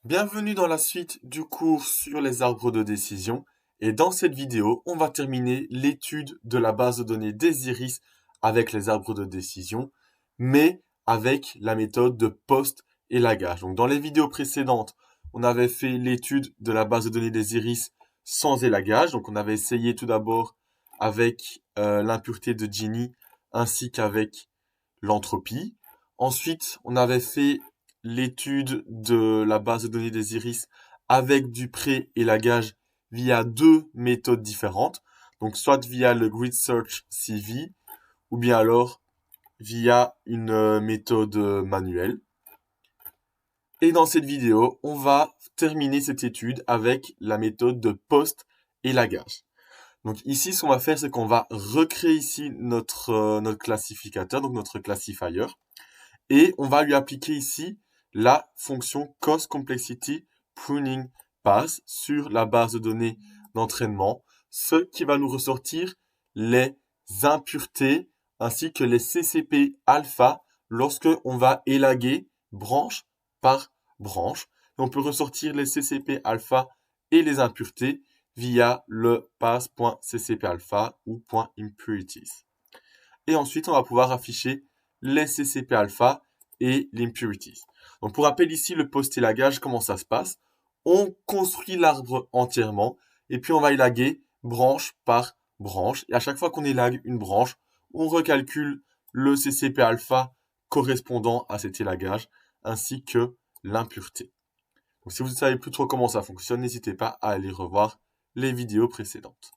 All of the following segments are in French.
Bienvenue dans la suite du cours sur les arbres de décision et dans cette vidéo, on va terminer l'étude de la base de données des iris avec les arbres de décision, mais avec la méthode de post-élagage. Donc dans les vidéos précédentes, on avait fait l'étude de la base de données des iris sans élagage. Donc on avait essayé tout d'abord avec l'impureté de Gini ainsi qu'avec l'entropie. Ensuite, on avait fait l'étude de la base de données des iris avec du pré-élagage via deux méthodes différentes. Donc, soit via le Grid Search CV ou bien alors via une méthode manuelle. Et dans cette vidéo, on va terminer cette étude avec la méthode de post-élagage. Donc ici, ce qu'on va faire, c'est qu'on va recréer ici notre classificateur, donc notre classifier. Et on va lui appliquer ici la fonction cost complexity pruning pass sur la base de données d'entraînement, ce qui va nous ressortir les impuretés ainsi que les CCP alpha lorsque on va élaguer branche par branche. Et on peut ressortir les CCP alpha et les impuretés via le pass.ccp alpha ou .impurities. Et ensuite, on va pouvoir afficher les CCP alpha et l'impurities. Donc, pour rappel ici, le post-élagage, comment ça se passe? On construit l'arbre entièrement et puis on va élaguer branche par branche. Et à chaque fois qu'on élague une branche, on recalcule le CCP alpha correspondant à cet élagage ainsi que l'impureté. Donc, si vous ne savez plus trop comment ça fonctionne, n'hésitez pas à aller revoir les vidéos précédentes.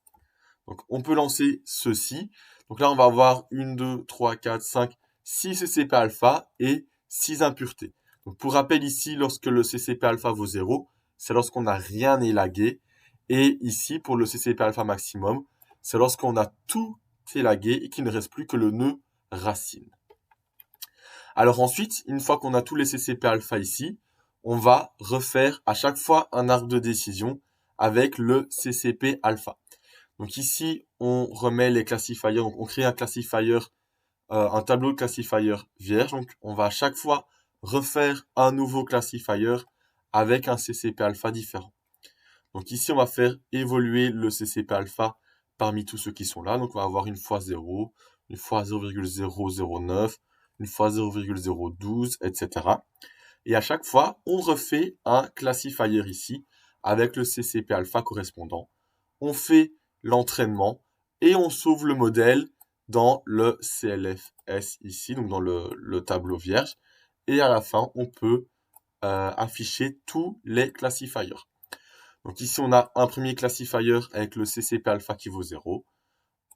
Donc, on peut lancer ceci. Donc là, on va avoir 1, 2, 3, 4, 5, 6 CCP alpha et 6 impuretés. Donc, pour rappel ici, lorsque le CCP alpha vaut 0, c'est lorsqu'on n'a rien élagué. Et ici, pour le CCP alpha maximum, c'est lorsqu'on a tout élagué et qu'il ne reste plus que le nœud racine. Alors ensuite, une fois qu'on a tous les CCP alpha ici, on va refaire à chaque fois un arbre de décision avec le CCP alpha. Donc ici, on remet les classifiers, donc on crée un classifier, un tableau de classifier vierge. Donc on va à chaque fois refaire un nouveau classifier avec un CCP alpha différent. Donc ici, on va faire évoluer le CCP alpha parmi tous ceux qui sont là. Donc on va avoir une fois 0, une fois 0,009, une fois 0,012, etc. Et à chaque fois, on refait un classifier ici avec le CCP alpha correspondant. On fait l'entraînement et on sauve le modèle dans le CLFS ici, donc dans le tableau vierge. Et à la fin, on peut afficher tous les classifiers. Donc ici, on a un premier classifier avec le CCP alpha qui vaut 0.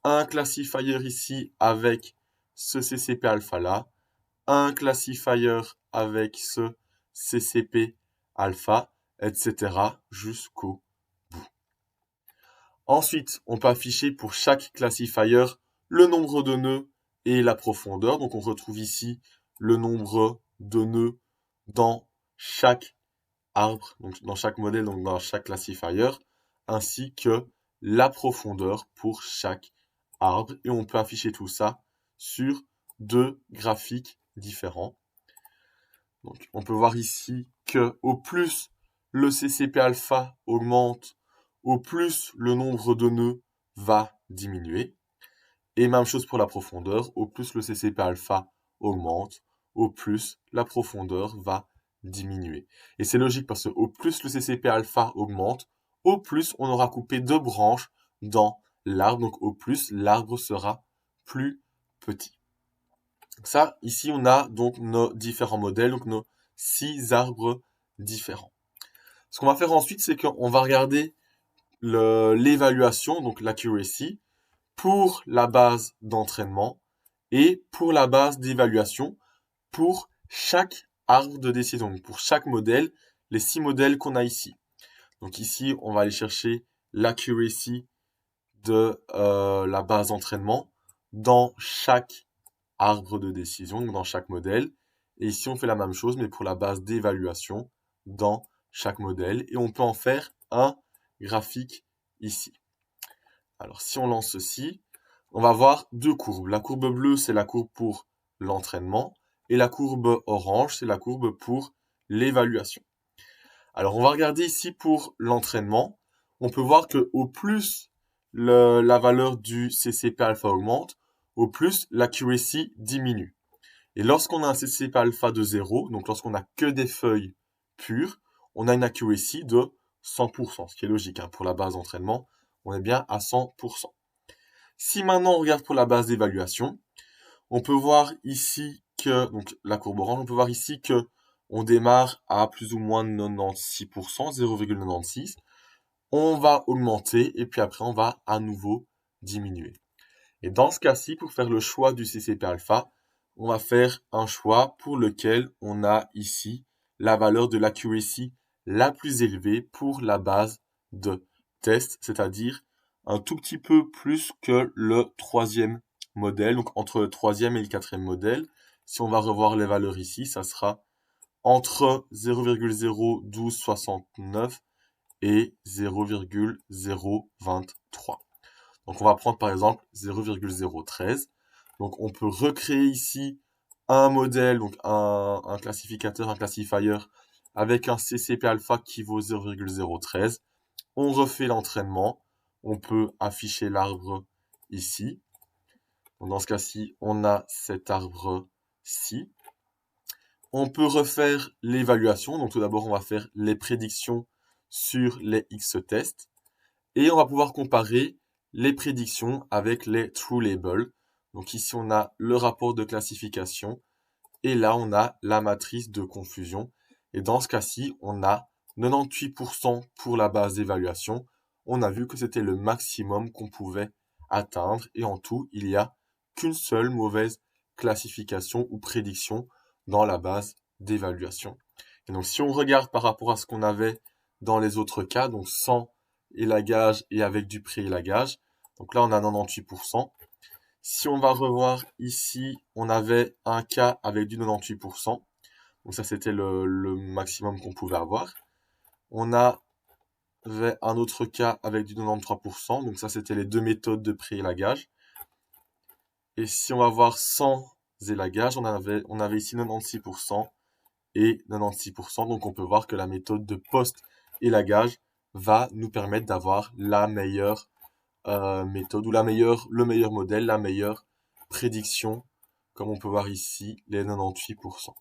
Un classifier ici avec ce CCP alpha là. Un classifier avec ce CCP alpha, etc. jusqu'au bout. Ensuite, on peut afficher pour chaque classifier le nombre de nœuds et la profondeur. Donc on retrouve ici le nombre de nœuds dans chaque arbre, donc dans chaque modèle, donc dans chaque classifier, ainsi que la profondeur pour chaque arbre. Et on peut afficher tout ça sur deux graphiques différents. Donc on peut voir ici que au plus le CCP alpha augmente, au plus le nombre de nœuds va diminuer. Et même chose pour la profondeur, au plus le CCP alpha augmente, au plus la profondeur va diminuer. Et c'est logique parce que au plus le CCP alpha augmente, au plus on aura coupé deux branches dans l'arbre, donc au plus l'arbre sera plus petit. Ça, ici, on a donc nos différents modèles, donc nos 6 arbres différents. Ce qu'on va faire ensuite, c'est qu'on va regarder l'évaluation, donc l'accuracy, pour la base d'entraînement et pour la base d'évaluation pour chaque arbre de décision, donc pour chaque modèle, les 6 modèles qu'on a ici. Donc ici, on va aller chercher l'accuracy de la base d'entraînement dans chaque arbre de décision, donc dans chaque modèle. Et ici, on fait la même chose, mais pour la base d'évaluation dans chaque modèle. Et on peut en faire un graphique ici. Alors, si on lance ceci, on va voir deux courbes. La courbe bleue, c'est la courbe pour l'entraînement. Et la courbe orange, c'est la courbe pour l'évaluation. Alors, on va regarder ici pour l'entraînement. On peut voir que au plus la valeur du CCP alpha augmente, au plus l'accuracy diminue. Et lorsqu'on a un CCP alpha de 0, donc lorsqu'on n'a que des feuilles pures, on a une accuracy de 100%, ce qui est logique, hein. Pour la base d'entraînement, on est bien à 100%. Si maintenant on regarde pour la base d'évaluation, on peut voir ici que, donc la courbe orange, on peut voir ici que on démarre à plus ou moins 96%, 0,96. On va augmenter et puis après on va à nouveau diminuer. Et dans ce cas-ci, pour faire le choix du CCP alpha, on va faire un choix pour lequel on a ici la valeur de l'accuracy la plus élevée pour la base de test, c'est-à-dire un tout petit peu plus que le troisième modèle, donc entre le troisième et le quatrième modèle. Si on va revoir les valeurs ici, ça sera entre 0,01269 et 0,023. Donc on va prendre par exemple 0,013. Donc on peut recréer ici un modèle, donc un classificateur, un classifier avec un CCP alpha qui vaut 0,013. On refait l'entraînement. On peut afficher l'arbre ici. Donc dans ce cas-ci, on a cet arbre-ci. On peut refaire l'évaluation. Donc tout d'abord, on va faire les prédictions sur les X-tests. Et on va pouvoir comparer les prédictions avec les true labels. Donc ici, on a le rapport de classification. Et là, on a la matrice de confusion. Et dans ce cas-ci, on a 98% pour la base d'évaluation. On a vu que c'était le maximum qu'on pouvait atteindre. Et en tout, il n'y a qu'une seule mauvaise classification ou prédiction dans la base d'évaluation. Et donc, si on regarde par rapport à ce qu'on avait dans les autres cas, donc sans élagage et avec du pré-élagage, donc là, on a 98%. Si on va revoir ici, on avait un cas avec du 98%. Donc ça, c'était le maximum qu'on pouvait avoir. On avait un autre cas avec du 93%. Donc ça, c'était les deux méthodes de pré-élagage. Et si on va voir sans élagage, on avait ici 96% et 96%. Donc on peut voir que la méthode de post-élagage va nous permettre d'avoir la meilleure méthode ou le meilleur modèle, la meilleure prédiction, comme on peut voir ici, les 98%.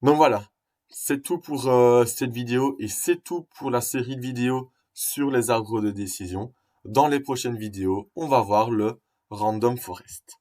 Donc voilà, c'est tout pour cette vidéo et c'est tout pour la série de vidéos sur les arbres de décision. Dans les prochaines vidéos, on va voir le Random Forest.